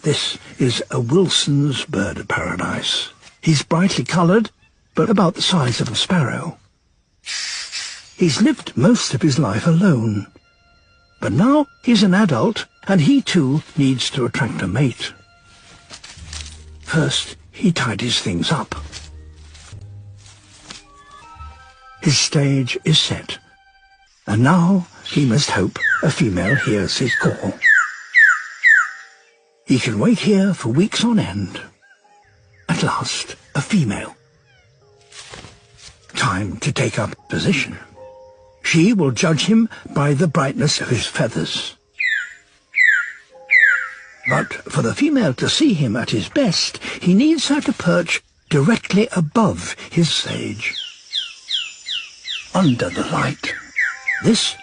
This is a Wilson's bird paradise. He's brightly coloured, but about the size of a sparrow. He's lived most of his life alone, but now he's an adult, and he too needs to attract a mate. First, he tidies things up. His stage is set, and now he must hope a female hears his call. He can wait here for weeks on end. At last, a female. Time to take up position. She will judge him by the brightness of his feathers. But for the female to see him at his best, he needs her to perch directly above his sage, under the light. This